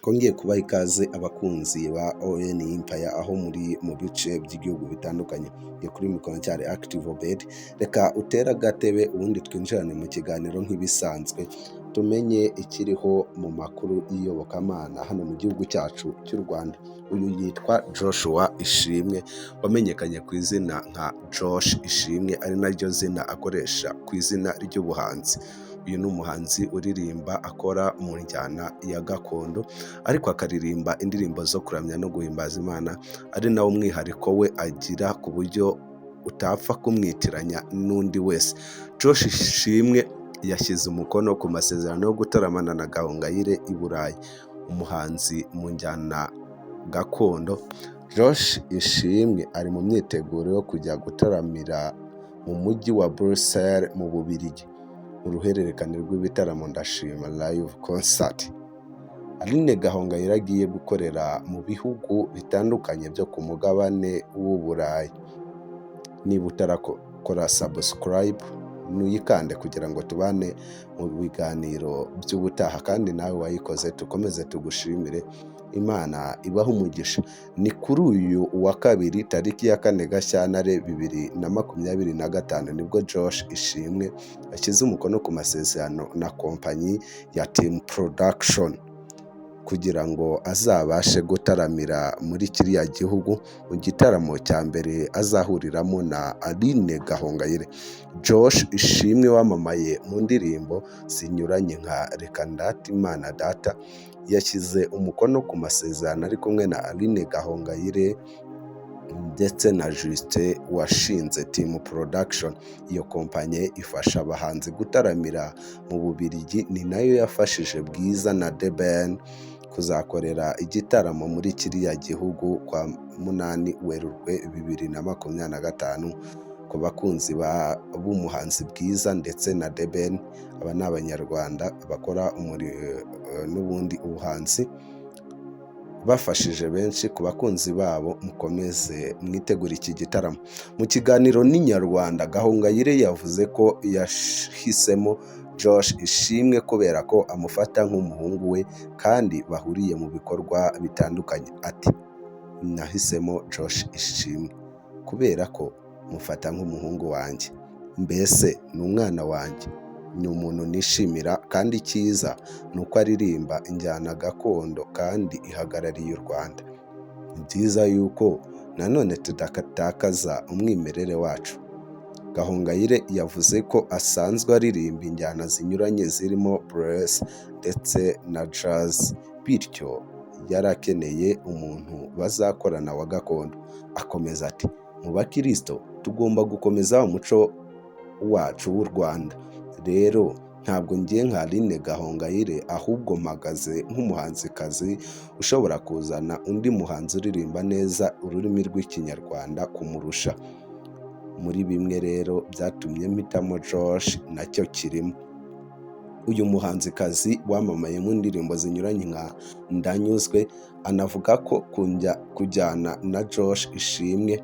Twongeye kubaha ikaze abakunzi ba ON Empire aho muri mu bice by'igihugu bitandukanye. Ngiye kuri mikoro cyari Active Obed. Reka utere agatebe ubundi twinjirane mu kiganiro nk'ibisanzwe tumenye ikiriho mu makuru y'iyobokamana hano mu gihugu cyacu cy'u Rwanda. Uyu yitwa Joshua Ishimwe wamenyekanye ku izina nka Josh Ishimwe, ari naryo zina akoresha ku izina ry'ubuhanzi. Uyu ni umuhanzi uririmba akora mu njyana ya gakondo, ariko akaririmba indirimbo zo kuramya no guhimbaza Imana, ari nawo umwihariko we agira ku buryo utapfa kumwitiranya n'undi wese. Josh Ishimwe yashyize umukono ku masezerano yo gutaramana na Gahongayire i Burayi, umuhanzi mu njyana gakondo. Josh Ishimwe ari mu myiteguro yo kujya gutaramira mu mujyi wa Bruxelles mu Bubiligi, uruhererekane rw'ibitaramo Ndashima Live Concert. Aline Gahongayire agiye gukorera mu bihugu bitandukanye byo ku mugabane w'u Burayi. Niba utarakora subscribe nuyikande kugira ngo tubane mu biganiro by'ubutaha, kandi nawe wayikoze tukomeze tugushimire. Imana ibaha umugisha. Ni kuri uyu wa kabiri tariki ya 4 Gashyantare 2025 nibwo Josh Ishimwe yashyize umukono ku masezerano na kompanyi ya Team Production kugira ngo azabashe gutaramira muri kiriya gihugu mu gitaramo cya mbere azahuriramo na Aline Gahongayire. Josh Ishimwe wamamaye mu ndirimbo zinyuranye nka Reka Ndate Imana Data yashyize umukono ku masezerano ari kumwe na Aline Gahongayire ndetse na Justin washinze Team Production. Iyo kompanyi ifasha abahanzi gutaramira mu Bubiligi, ni nayo yafashije Bwiza na The Ben kuzakorera igitaramo muri kiriya gihugu kwa 8 Werurwe 2025. Ku bakunzi b'umuhanzi Bwiza ndetse na The Ben, aba ni abanyarwanda bakora n'ubundi ubuhanzi bafashije benshi. Ku bakunzi babo mukomeze mwitegura iki gitaramo. Mu kiganiro n'Inyarwanda, Gahongayire yavuze ko yahisemo Josh Ishimwe kubera ko amufata nk'umuhungu we kandi bahuriye mu bikorwa bitandukanye. Ati, nahisemo Josh Ishimwe kubera ko mufata nk'umuhungu wanjye, mbese ni umwana wanjye, ni umuntu nishimira, kandi icyiza ni uko aririmba injyana gakondo kandi ihagarariye u Rwanda. Ni byiza yuko nanone tudatakaza umwimerere wacu. Gahongayire yavuze ko asanzwe aririmba injyana zinyuranye zirimo blues ndetse na jazz, bityo yarakeneye umuntu bazakorana wa gakondo. Akomeza ati, mu bakristo tugomba gukomeza umuco wacu w'u Rwanda. Rero ntabwo ngiye nka Aline Gahongayire, ahubwo mpagaze nk'umuhanzikazi ushobora kuzana undi muhanzi uririmba neza ururimi rw'Ikinyarwanda kumurusha. Muri bimwe rero byatumye mpitamo Josh nacyo kirimo. Uyu muhanzikazi wamamaye mu ndirimbo zinyuranye nka Ndanyuzwe anavuga ko kujyana na Josh Ishimwe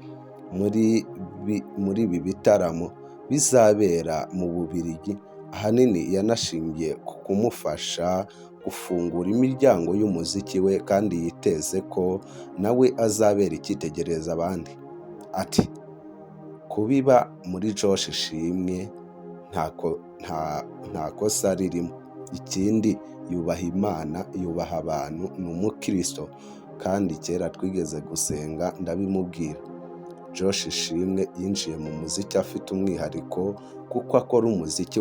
muri ibi bitaramo bizabera mu Bubiligi, ahanini yanashingiye ku kumufasha gufungura imiryango y'umuziki we, kandi yiteze ko nawe azabera icyitegererezo abandi. Ati, kubiba muri Josh Ishimwe nta kosa ririmo. Ikindi, yubaha Imana, yubaha abantu, ni umukristo, kandi kera twigeze gusenga ndabimubwira. Josh Ishimwe yinjiye mu muziki afite umwihariko kuko akora umuziki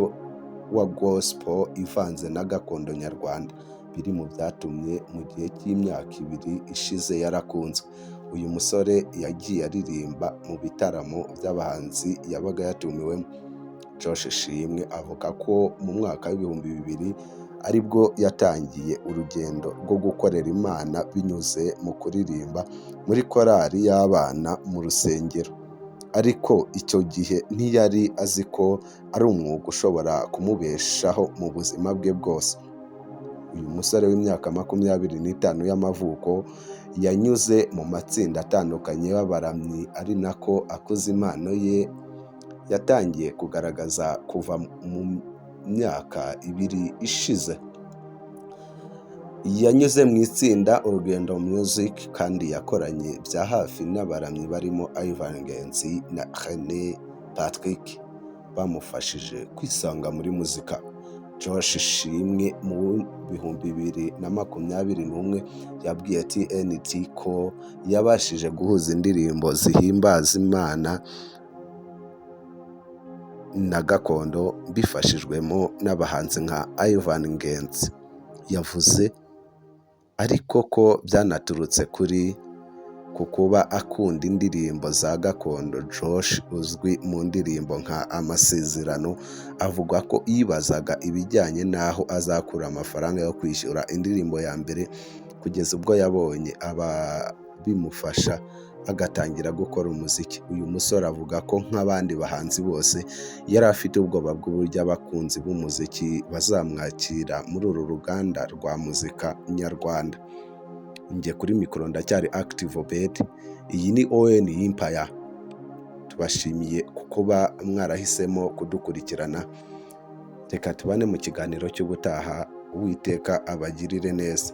wa gospel ivanze na gakondo nyarwanda, biri mu byatumye mu gihe cy'imyaka 2 ishize yarakunzwe. Uyu musore yagiye aririmba mu bitaramo by'abahanzi yabaga yatumiwemo. Josh Ishimwe avuga ko mu mwaka w'2000 aribwo yatangiye urugendo rwo gukorera Imana binyuze mu kuririmba muri korali y'abana mu rusengero, ariko icyo gihe ntiyari azi ko ari umwuga ushobora kumubeshaho mu buzima bwe bwose. Uyu musore w'imyaka 25 y'amavuko yanyuze mu matsinda atandukanye y'abaramyi, ari nako akuze impano ye yatangiye kugaragaza kuva mu myaka 2 ishize. yanyuze mu itsinda Urugendo Music kandi yakoranye bya hafi n'abaramyi barimo Ivan Ngenzi na René Patrick bamufashije kwisanga muri muzika. Josh Ishimwe mu 2021 yabwiye TNT ko yabashije guhuza indirimbo zihimbaza Imana na gakondo bifashijwemo n'abahanzi nka Ivan Ngenzi. Yavuze ariko ko byanaturutse ku kuba akunda indirimbo za gakondo. Josh uzwi mu ndirimbo nka Amasezerano avuga ko yibazaga ibijyanye n'aho azakura amafaranga yo kwishyura indirimbo ya mbere kugeza ubwo yabonye ababimufasha agatangira gukora umuziki. Uyu musore avuga ko nk'abandi bahanzi bose yari afite ubwoba bw'uburyo abakunzi b'umuziki bazamwakira muri uru ruganda rwa muzika nyarwanda. Njye kuri mikoro ndacyari Active Obed, iyi ni ON Empire. Tubashimiye kuba mwarahisemo kudukurikirana. Reka tubane mu kiganiro cy'ubutaha. Uwiteka abagirire neza.